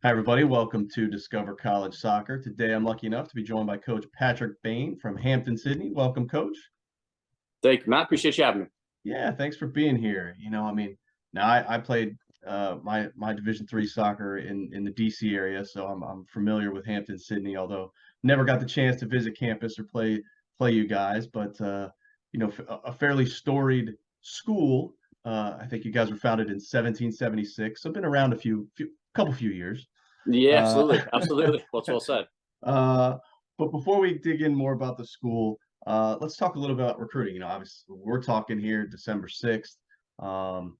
Hi, everybody. Welcome to Discover College Soccer. Today, I'm lucky enough to be joined by Coach Patrick Bain from Hampden-Sydney. Welcome, Coach. Thank you, Matt. Appreciate you having me. Yeah, thanks for being here. Now I played my Division III soccer in the DC area, so I'm familiar with Hampden-Sydney. Although never got the chance to visit campus or play you guys, but a fairly storied school. I think you guys were founded in 1776, so been around a few years. Yeah, Uh, absolutely. Absolutely. Well said. Uh, but before we dig in more about the school, let's talk a little about recruiting. Obviously, we're talking here December 6th. Um,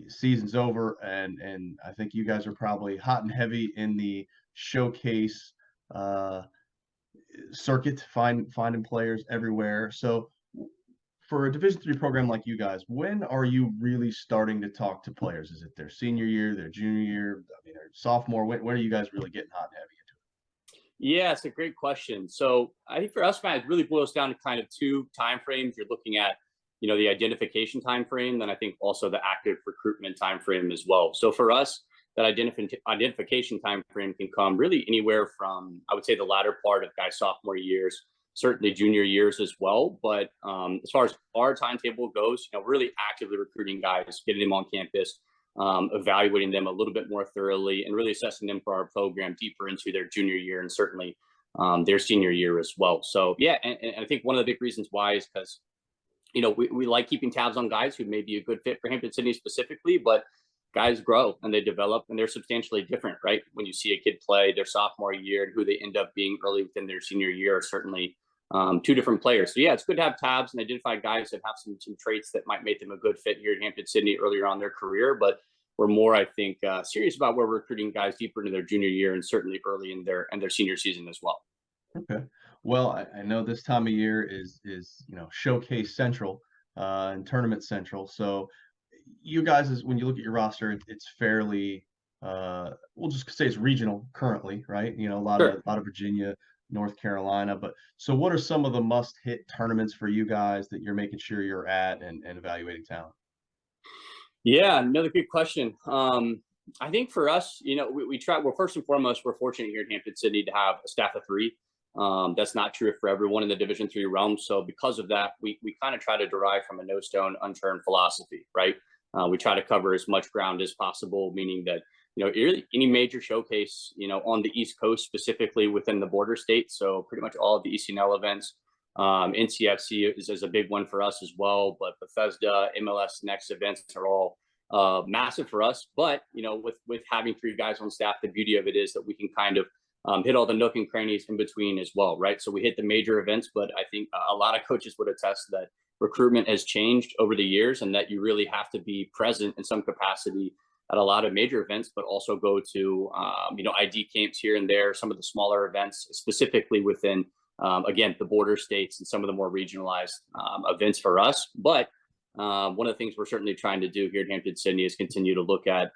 Season's over, and I think you guys are probably hot and heavy in the showcase uh, circuit, finding players everywhere. So, for a Division III program like you guys, when are you really starting to talk to players? Is it their senior year, their junior year, their sophomore? When are you guys really getting hot and heavy? Yeah, it's a great question. So I think for us, Matt, it really boils down to kind of two time frames. You're looking at, the identification time frame, then I think also the active recruitment time frame as well. So for us, that identification time frame can come really anywhere from, I would say, the latter part of guys' sophomore years, certainly junior years as well. But as far as our timetable goes, we're really actively recruiting guys, getting them on campus, evaluating them a little bit more thoroughly, and really assessing them for our program deeper into their junior year and certainly their senior year as well. So yeah, and I think one of the big reasons why is because we like keeping tabs on guys who may be a good fit for Hampden-Sydney specifically, but guys grow and they develop and they're substantially different, right? When you see a kid play their sophomore year and who they end up being early within their senior year are certainly two different players. So yeah, it's good to have tabs and identify guys that have some traits that might make them a good fit here at Hampden-Sydney earlier on in their career. But we're more, I think, serious about where we're recruiting guys deeper into their junior year and certainly early in their senior season as well. Okay. Well, I know this time of year is showcase central and tournament central. So you guys, when you look at your roster, it's fairly we'll just say it's regional currently, right? Sure. A lot of Virginia, North Carolina. But so what are some of the must hit tournaments for you guys that you're making sure you're at and evaluating talent? Yeah, another good question. I think for us, we try. Well, first and foremost, we're fortunate here at Hampden-Sydney to have a staff of three. That's not true for everyone in the Division III realm. So because of that, we kind of try to derive from a no stone unturned philosophy, right? We try to cover as much ground as possible, meaning that any major showcase, on the East Coast, specifically within the border states. So pretty much all of the ECNL events. NCFC is a big one for us as well, but Bethesda, MLS Next events are all massive for us. But with having three guys on staff, the beauty of it is that we can kind of hit all the nook and crannies in between as well, right? So we hit the major events, but I think a lot of coaches would attest that recruitment has changed over the years, and that you really have to be present in some capacity at a lot of major events, but also go to ID camps here and there, some of the smaller events, specifically within again, the border states and some of the more regionalized events for us. But one of the things we're certainly trying to do here at Hampden-Sydney is continue to look at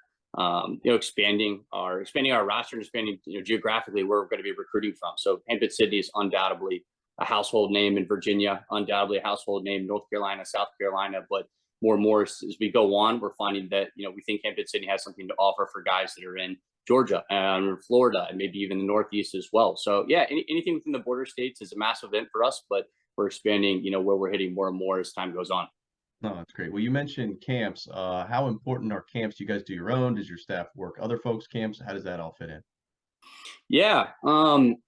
expanding our roster and expanding geographically where we're going to be recruiting from. So Hampden-Sydney is undoubtedly a household name in Virginia, undoubtedly a household name in North Carolina, South Carolina, but more and more as we go on, we're finding that we think Hampden-Sydney has something to offer for guys that are in Georgia and Florida and maybe even the Northeast as well. So yeah, anything within the border states is a massive event for us, but we're expanding, where we're hitting more and more as time goes on. No, that's great. Well, you mentioned camps. How important are camps? Do you guys do your own? Does your staff work other folks' camps? How does that all fit in? Yeah,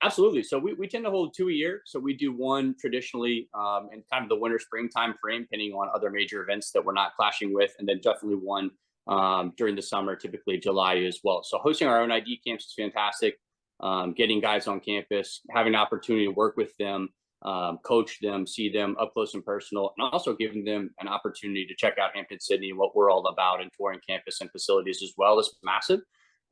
absolutely. So we tend to hold two a year. So we do one traditionally in kind of the winter spring time frame, depending on other major events that we're not clashing with, and then definitely one during the summer, typically July as well. So hosting our own ID camps is fantastic. Getting guys on campus, having an opportunity to work with them, coach them, see them up close and personal, and also giving them an opportunity to check out Hampden-Sydney and what we're all about and touring campus and facilities as well is massive.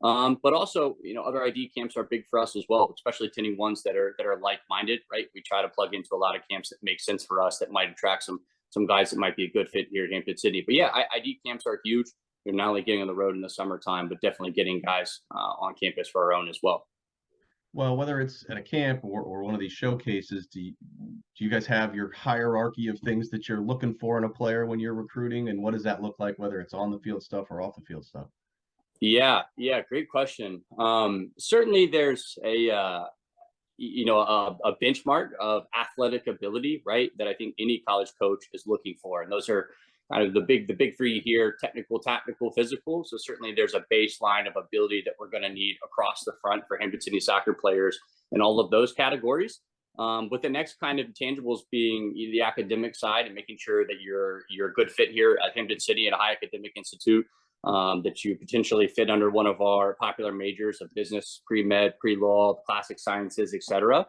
But also, other ID camps are big for us as well, especially attending ones that are like-minded, right? We try to plug into a lot of camps that make sense for us, that might attract some guys that might be a good fit here at Hampden-Sydney. But yeah, ID camps are huge. You're not only getting on the road in the summertime, but definitely getting guys on campus for our own as well. Well, whether it's at a camp or one of these showcases, do you guys have your hierarchy of things that you're looking for in a player when you're recruiting? And what does that look like, whether it's on the field stuff or off the field stuff? Yeah, great question. Certainly there's a benchmark of athletic ability, right? That I think any college coach is looking for, and those are kind of the big three here: technical, tactical, physical. So certainly there's a baseline of ability that we're going to need across the front for Hampden-Sydney soccer players in all of those categories. With the next kind of tangibles being the academic side and making sure that you're a good fit here at Hampden-Sydney at a high academic institute, that you potentially fit under one of our popular majors of business, pre-med, pre-law, classic sciences, etc.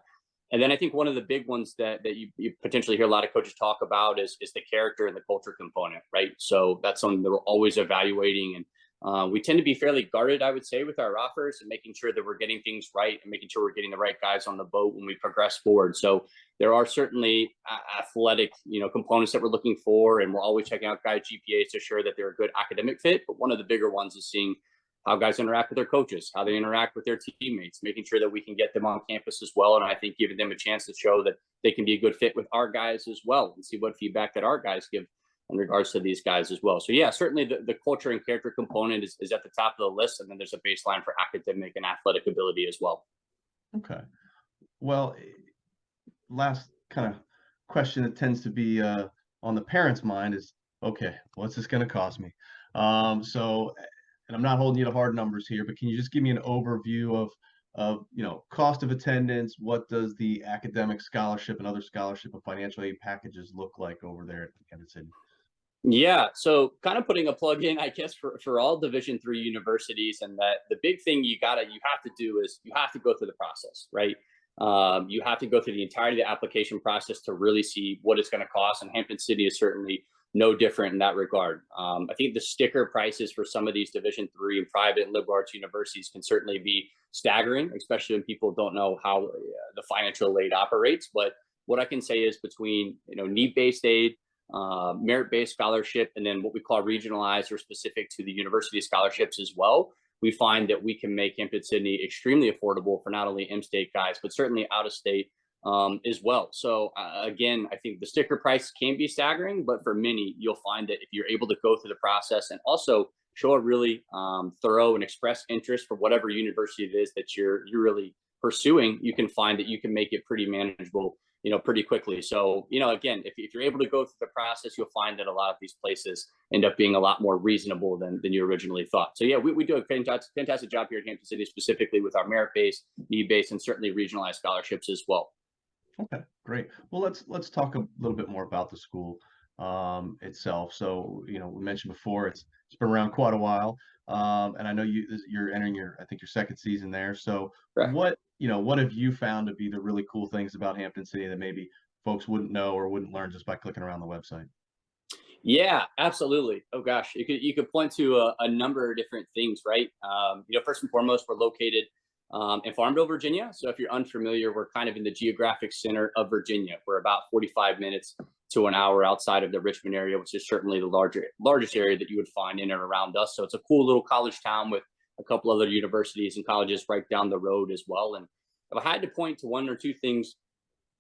And then I think one of the big ones that you potentially hear a lot of coaches talk about is the character and the culture component, right? So that's something that we're always evaluating. And we tend to be fairly guarded, I would say, with our offers and making sure that we're getting things right and making sure we're getting the right guys on the boat when we progress forward. So there are certainly athletic, components that we're looking for, and we're always checking out guys' GPAs to ensure that they're a good academic fit. But one of the bigger ones is seeing how guys interact with their coaches, how they interact with their teammates, making sure that we can get them on campus as well. And I think giving them a chance to show that they can be a good fit with our guys as well, and see what feedback that our guys give in regards to these guys as well. So yeah, certainly the culture and character component is at the top of the list. And then there's a baseline for academic and athletic ability as well. Okay. Well, last kind of question that tends to be on the parents' mind is, okay, what's this going to cost me? And I'm not holding you to hard numbers here, but can you just give me an overview of cost of attendance? What does the academic scholarship and other scholarship and financial aid packages look like over there at Hampden-Sydney? Yeah, so kind of putting a plug in, I guess, for all Division III universities, and that the big thing you have to do is you have to go through the process, right? You have to go through the entirety of the application process to really see what it's going to cost, and Hampden-Sydney is certainly no different in that regard. I think the sticker prices for some of these Division III and private and liberal arts universities can certainly be staggering, especially when people don't know how the financial aid operates. But what I can say is between need-based aid, merit-based scholarship, and then what we call regionalized or specific to the university scholarships as well, we find that we can make Hampden-Sydney extremely affordable for not only in-state guys, but certainly out-of-state as well. So again, I think the sticker price can be staggering, but for many, you'll find that if you're able to go through the process and also show a really thorough and express interest for whatever university it is that you're really pursuing, you can find that you can make it pretty manageable pretty quickly. So, again, if you're able to go through the process, you'll find that a lot of these places end up being a lot more reasonable than you originally thought. So yeah, we do a fantastic job here at Hampden-Sydney, specifically with our merit-based, need-based, and certainly regionalized scholarships as well. Okay, great. Well, let's talk a little bit more about the school itself. So, we mentioned before it's been around quite a while, and I know you're entering I think your second season there. So, Correct. what have you found to be the really cool things about Hampden-Sydney that maybe folks wouldn't know or wouldn't learn just by clicking around the website? Yeah, absolutely. Oh gosh, you could point to a number of different things, right? First and foremost, we're located in Farmville, Virginia. So if you're unfamiliar, we're kind of in the geographic center of Virginia. We're about 45 minutes to an hour outside of the Richmond area, which is certainly the largest area that you would find in and around us. So it's a cool little college town with a couple other universities and colleges right down the road as well. And if I had to point to one or two things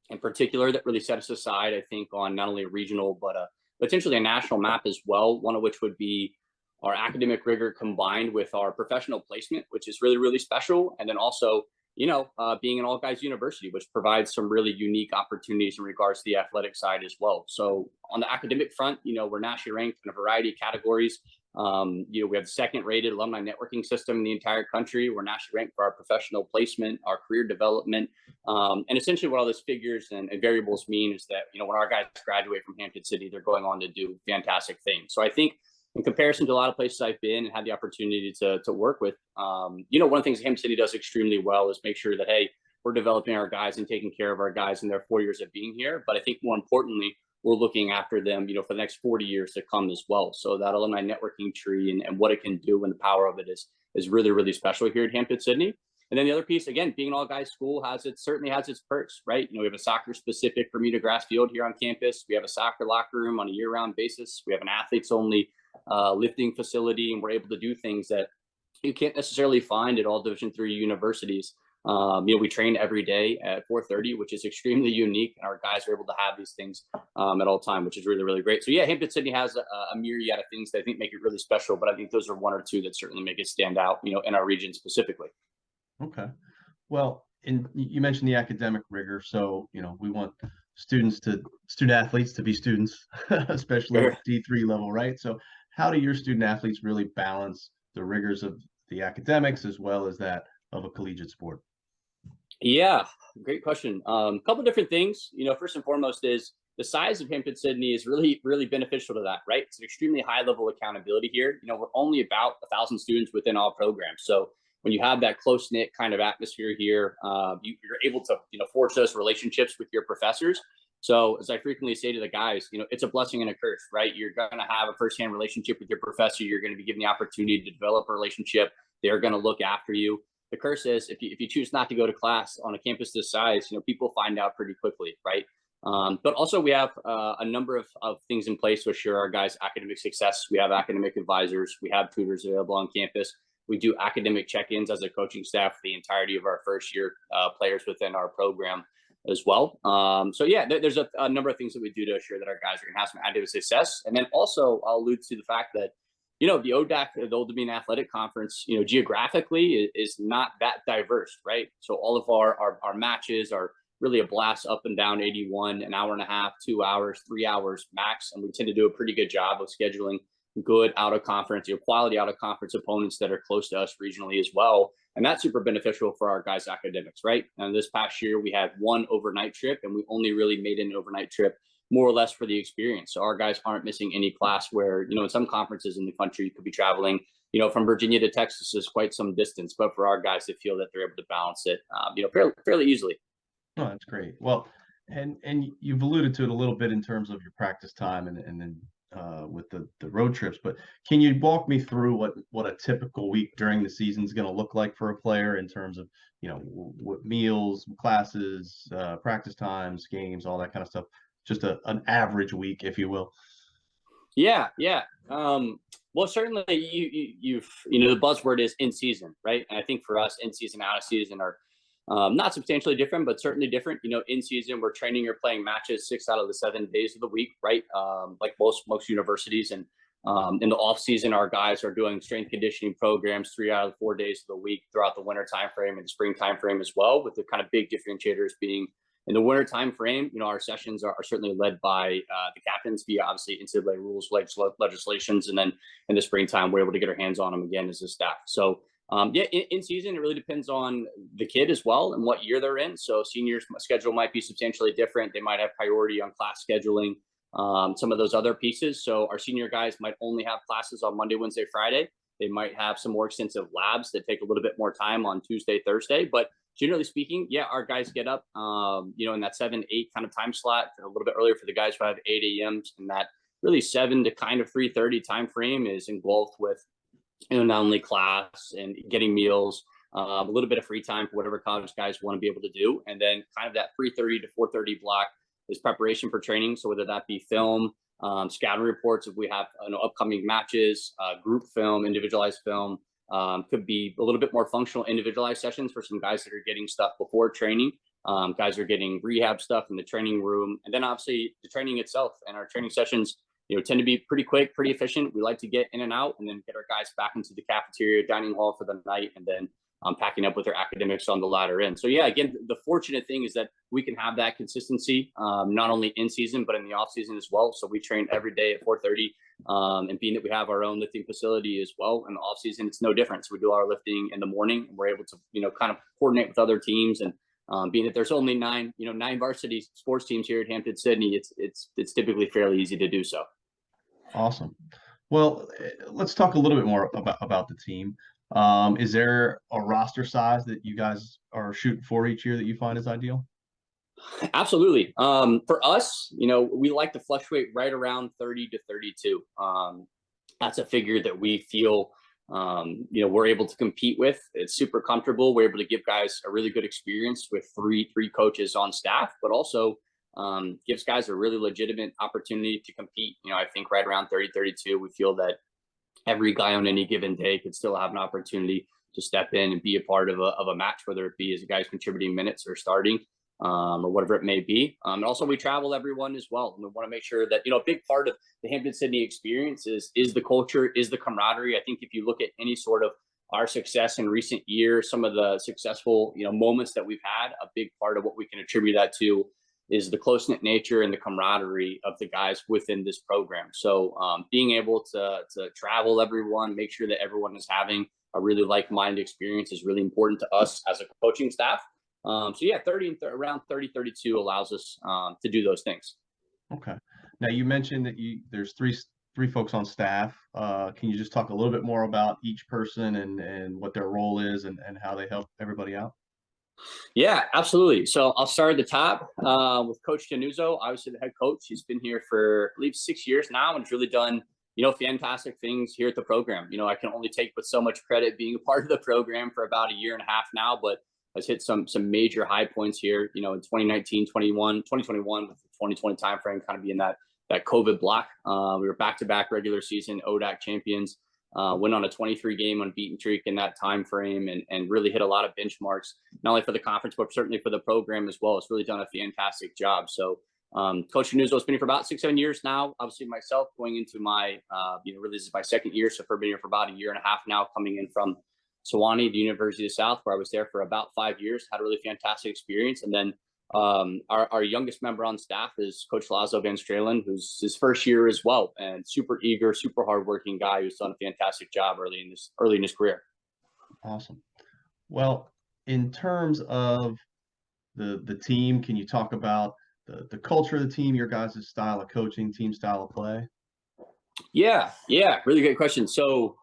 in particular that really set us aside, I think, on not only a regional but potentially a national map as well, one of which would be our academic rigor combined with our professional placement, which is really, really special. And then also, being an all guys university, which provides some really unique opportunities in regards to the athletic side as well. So on the academic front, we're nationally ranked in a variety of categories. We have the second rated alumni networking system in the entire country. We're nationally ranked for our professional placement, our career development. And essentially what all those figures and variables mean is that, when our guys graduate from Hampden-Sydney, they're going on to do fantastic things. So I think in comparison to a lot of places I've been and had the opportunity to work with, one of the things Hampden-Sydney does extremely well is make sure that, hey, we're developing our guys and taking care of our guys in their 4 years of being here. But I think more importantly, we're looking after them, for the next 40 years to come as well. So that alumni networking tree and what it can do and the power of it is really, really special here at Hampden-Sydney. And then the other piece, again, being an all guys school certainly has its perks, right? We have a soccer specific Bermuda grass field here on campus. We have a soccer locker room on a year round basis. We have an athletes only lifting facility, and we're able to do things that you can't necessarily find at all Division III universities We train every day at 4:30, which is extremely unique, and our guys are able to have these things at all time, which is really, really great. So yeah, Hampden-Sydney has a myriad of things that I think make it really special, but I think those are one or two that certainly make it stand out, in our region specifically. Okay. Well, and you mentioned the academic rigor, so we want student athletes to be students, especially Sure. at D3 level, right? So how do your student athletes really balance the rigors of the academics as well as that of a collegiate sport? Yeah, great question. Couple different things. First and foremost is the size of Hampden-Sydney is really, really beneficial to that, right? It's an extremely high level accountability here. We're only about 1,000 students within all programs. So when you have that close knit kind of atmosphere here, you're able to, forge those relationships with your professors. So as I frequently say to the guys, it's a blessing and a curse, right? You're going to have a firsthand relationship with your professor. You're going to be given the opportunity to develop a relationship. They're going to look after you. The curse is if you choose not to go to class on a campus this size, people find out pretty quickly, right? But also we have a number of things in place to assure our guys' academic success. We have academic advisors. We have tutors available on campus. We do academic check-ins as a coaching staff for the entirety of our first year players within our program as well. So yeah, there's a number of things that we do to assure that our guys are going to have some academic success. And then also I'll allude to the fact that the ODAC, the Old Dominion Athletic Conference, geographically is not that diverse, right? So all of our matches are really a blast up and down 81, an hour and a half, 2 hours, 3 hours max. And we tend to do a pretty good job of scheduling good out of conference, quality out of conference opponents that are close to us regionally as well. And that's super beneficial for our guys' academics, right? And this past year, we had one overnight trip, and we only really made an overnight trip more or less for the experience. So our guys aren't missing any class where, in some conferences in the country, you could be traveling, from Virginia to Texas is quite some distance. But for our guys, they feel that they're able to balance it, fairly easily. Oh, that's great. Well, and you've alluded to it a little bit in terms of your practice time and then with the road trips, but can you walk me through what a typical week during the season is going to look like for a player in terms of, what meals, classes, practice times, games, all that kind of stuff? Just an average week, if you will. Yeah, yeah. Well, certainly you've the buzzword is in season, right? And I think for us, in season, out of season are not substantially different, but certainly different. In season, we're training or playing matches 6 out of the 7 days of the week, right? Like most universities, and in the off season, our guys are doing strength conditioning programs 3 out of the 4 days of the week throughout the winter time frame and the spring time frame as well. With the kind of big differentiators being in the winter time frame, our sessions are certainly led by the captains via obviously NCAA rules, legislations, and then in the springtime, we're able to get our hands on them again as a staff. So yeah, in season, it really depends on the kid as well and what year they're in. So seniors' schedule might be substantially different. They might have priority on class scheduling, some of those other pieces. So our senior guys might only have classes on Monday, Wednesday, Friday. They might have some more extensive labs that take a little bit more time on Tuesday, Thursday. But generally speaking, yeah, our guys get up, in that 7-8 kind of time slot, a little bit earlier for the guys who have 8 a.m.s, and that really 7 to kind of 3:30 time frame is engulfed with, not only class and getting meals, a little bit of free time for whatever college guys want to be able to do, and then kind of that 3:30 to 4:30 block is preparation for training. So whether that be film, scouting reports if we have upcoming matches, group film, individualized film. Could be a little bit more functional individualized sessions for some guys that are getting stuff before training. Guys are getting rehab stuff in the training room. And then obviously the training itself and our training sessions, tend to be pretty quick, pretty efficient. We like to get in and out and then get our guys back into the cafeteria, dining hall for the night, and then packing up with their academics on the latter end. So yeah, again, the fortunate thing is that we can have that consistency, not only in season, but in the off season as well. So we train every day at 4:30. And being that we have our own lifting facility as well in the off season, it's no different. So we do our lifting in the morning, and we're able to, kind of coordinate with other teams. And being that there's only nine varsity sports teams here at Hampden-Sydney, it's typically fairly easy to do so. Awesome. Well, let's talk a little bit more about the team. Is there a roster size that you guys are shooting for each year that you find is ideal? Absolutely. For us, we like to fluctuate right around 30 to 32. That's a figure that we feel, we're able to compete with. It's super comfortable. We're able to give guys a really good experience with three coaches on staff, but also gives guys a really legitimate opportunity to compete. I think right around 30, 32, we feel that every guy on any given day could still have an opportunity to step in and be a part of a match, whether it be as a guy's contributing minutes or starting, or whatever it may be. And also we travel everyone as well. And we want to make sure that, a big part of the Hampden-Sydney experience is the culture, is the camaraderie. I think if you look at any sort of our success in recent years, some of the successful, moments that we've had, a big part of what we can attribute that to is the close-knit nature and the camaraderie of the guys within this program. So being able to travel everyone, make sure that everyone is having a really like-minded experience is really important to us as a coaching staff. So yeah, around 30, 32 allows us to do those things. Okay. Now you mentioned that there's three folks on staff. Can you just talk a little bit more about each person and what their role is and how they help everybody out? Yeah, absolutely. So I'll start at the top with Coach Januzzo, obviously the head coach. He's been here for, I believe, 6 years now, and has really done, fantastic things here at the program. I can only take with so much credit being a part of the program for about a year and a half now, but has hit some major high points here, in 2019, 2021 with the 2020 timeframe kind of being that COVID block. We were back-to-back regular season ODAC champions. Went on a 23-game unbeaten streak in that time frame and really hit a lot of benchmarks, not only for the conference, but certainly for the program as well. It's really done a fantastic job. So Coach Januzzo has been here for about 6-7 years now. Obviously myself going into my, really this is my second year. So I've been here for about a year and a half now, coming in from Sewanee, the University of the South, where I was there for about 5 years, had a really fantastic experience. And then our youngest member on staff is Coach Laszlo Van Stralen, who's his first year as well, and super eager, super hardworking guy who's done a fantastic job early in his career. Awesome. Well, in terms of the team, can you talk about the culture of the team, your guys' style of coaching, team style of play? Yeah, really great question. So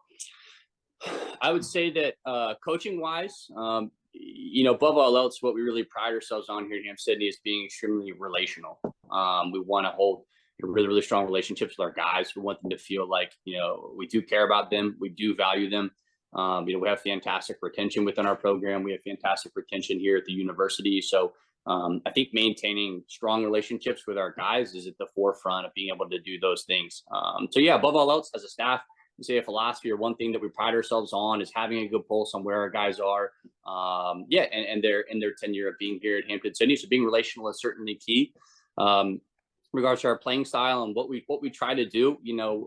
I would say that coaching wise, above all else, what we really pride ourselves on here in Hampden-Sydney is being extremely relational. We want to hold really, really strong relationships with our guys. We want them to feel like, we do care about them. We do value them. We have fantastic retention within our program. We have fantastic retention here at the university. So I think maintaining strong relationships with our guys is at the forefront of being able to do those things. So yeah, above all else, as a staff, we say a philosophy or one thing that we pride ourselves on is having a good pulse on where our guys are. And they're in their tenure of being here at Hampden-Sydney. So being relational is certainly key. In regards to our playing style and what we try to do,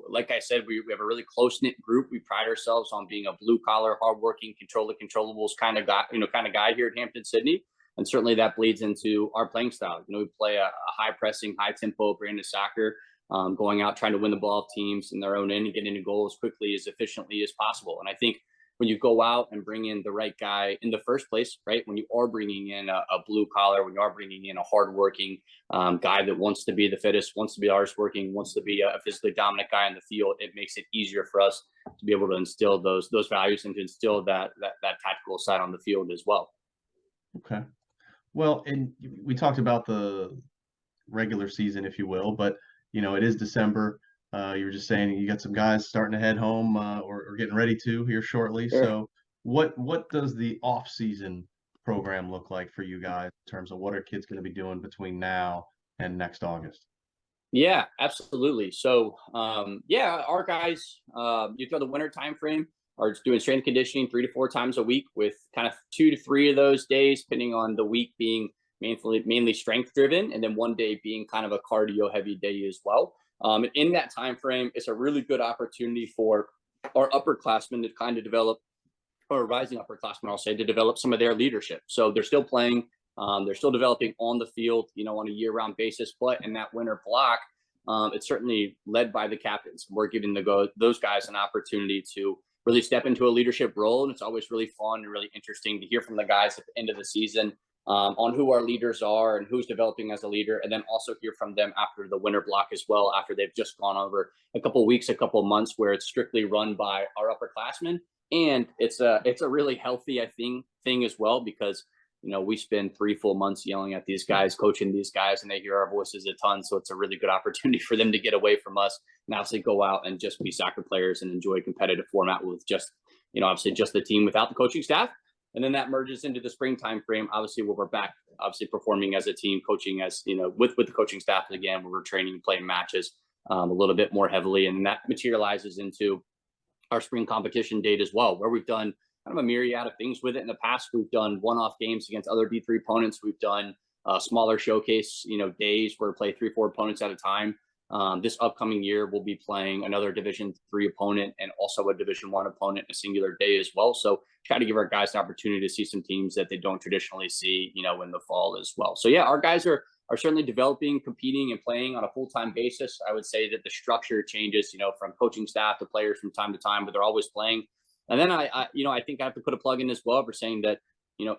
like I said, we have a really close-knit group. We pride ourselves on being a blue-collar, hardworking, control the controllables kind of guy here at Hampden-Sydney. And certainly that bleeds into our playing style. We play a high-pressing, high-tempo brand of soccer. Going out trying to win the ball teams in their own end and get into goal as quickly, as efficiently as possible. And I think when you go out and bring in the right guy in the first place, right, when you are bringing in a blue collar, when you are bringing in a hardworking guy that wants to be the fittest, wants to be hardest working, wants to be a physically dominant guy in the field, it makes it easier for us to be able to instill those values and to instill that tactical side on the field as well. Okay. Well, and we talked about the regular season, if you will, but it is December. You were just saying you got some guys starting to head home or getting ready to here shortly. Sure. So what does the off-season program look like for you guys in terms of what are kids going to be doing between now and next August? Yeah, absolutely. So our guys, you throw the winter time frame, are doing strength and conditioning 3 to 4 times a week, with kind of 2 to 3 of those days, depending on the week, being mainly strength driven, and then one day being kind of a cardio heavy day as well. In that time frame, it's a really good opportunity for our upperclassmen to kind of develop, or rising upperclassmen, I'll say, to develop some of their leadership. So they're still playing, they're still developing on the field, on a year-round basis. But in that winter block, it's certainly led by the captains. We're giving those guys an opportunity to really step into a leadership role, and it's always really fun and really interesting to hear from the guys at the end of the season on who our leaders are and who's developing as a leader, and then also hear from them after the winter block as well, after they've just gone over a couple of weeks, a couple of months where it's strictly run by our upperclassmen. And it's a really healthy, I think, thing as well, because we spend 3 full months yelling at these guys, coaching these guys, and they hear our voices a ton. So it's a really good opportunity for them to get away from us and obviously go out and just be soccer players and enjoy a competitive format with just, obviously just the team without the coaching staff. And then that merges into the spring time frame, obviously, where we're back, obviously performing as a team, coaching as, with the coaching staff again, where we're training and playing matches a little bit more heavily. And that materializes into our spring competition date as well, where we've done kind of a myriad of things with it. In the past, we've done one-off games against other D3 opponents. We've done smaller showcase, days where we play 3-4 opponents at a time. This upcoming year, we'll be playing another Division 3 opponent and also a Division 1 opponent in a singular day as well. So try to give our guys the opportunity to see some teams that they don't traditionally see, in the fall as well. So yeah, our guys are certainly developing, competing, and playing on a full-time basis. I would say that the structure changes, from coaching staff to players from time to time, but they're always playing. And then I think I have to put a plug in as well for saying that,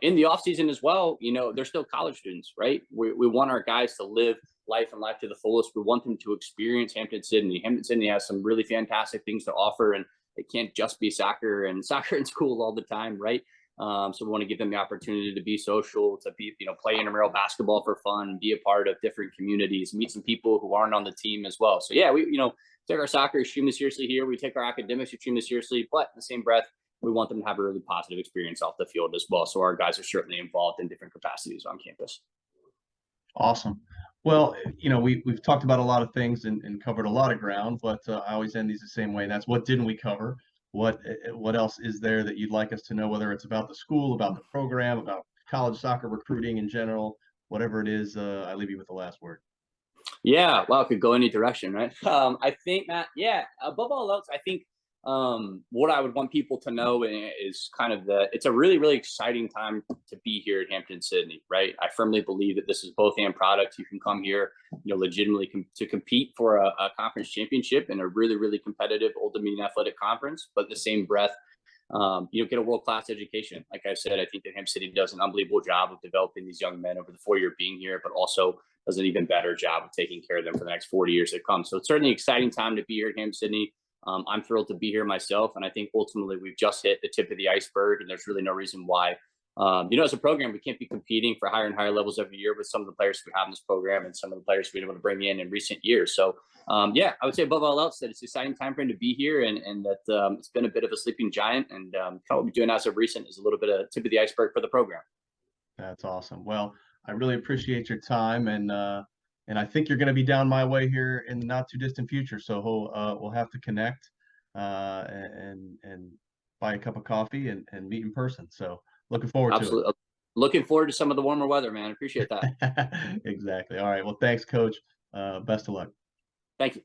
in the off season as well, they're still college students, right? We want our guys to live life and life to the fullest. We want them to experience Hampden-Sydney. Hampden-Sydney has some really fantastic things to offer, and it can't just be soccer in school all the time, right? So we want to give them the opportunity to be social, to be, play intramural basketball for fun, be a part of different communities, meet some people who aren't on the team as well. So yeah, we, take our soccer extremely seriously here. We take our academics extremely seriously, but in the same breath, we want them to have a really positive experience off the field as well. So our guys are certainly involved in different capacities on campus. Awesome. Well, we've talked about a lot of things and covered a lot of ground, but I always end these the same way. And that's, what didn't we cover? What else is there that you'd like us to know, whether it's about the school, about the program, about college soccer recruiting in general, whatever it is, I leave you with the last word. Yeah, well, it could go any direction, right? I think, Matt, yeah, above all else, I think what I would want people to know is kind of it's a really, really exciting time to be here at Hampden-Sydney, right? I firmly believe that this is both and product. You can come here, legitimately to compete for a conference championship in a really, really competitive Old Dominion Athletic Conference, but in the same breath, get a world-class education. Like I said, I think that Hampden City does an unbelievable job of developing these young men over the 4-year being here, but also does an even better job of taking care of them for the next 40 years to come. So it's certainly an exciting time to be here at Hampden Sydney. I'm thrilled to be here myself, and I think ultimately we've just hit the tip of the iceberg, and there's really no reason why. As a program, we can't be competing for higher and higher levels every year with some of the players we have in this program and some of the players we've been able to bring in recent years. So, I would say above all else that it's an exciting time frame to be here, and that it's been a bit of a sleeping giant, and kind of what we're doing as of recent is a little bit of tip of the iceberg for the program. That's awesome. Well, I really appreciate your time, and I think you're going to be down my way here in the not too distant future. So we'll have to connect and buy a cup of coffee and meet in person. So looking forward to it. Looking forward to some of the warmer weather, man. Appreciate that. Exactly. All right. Well, thanks, Coach. Best of luck. Thank you.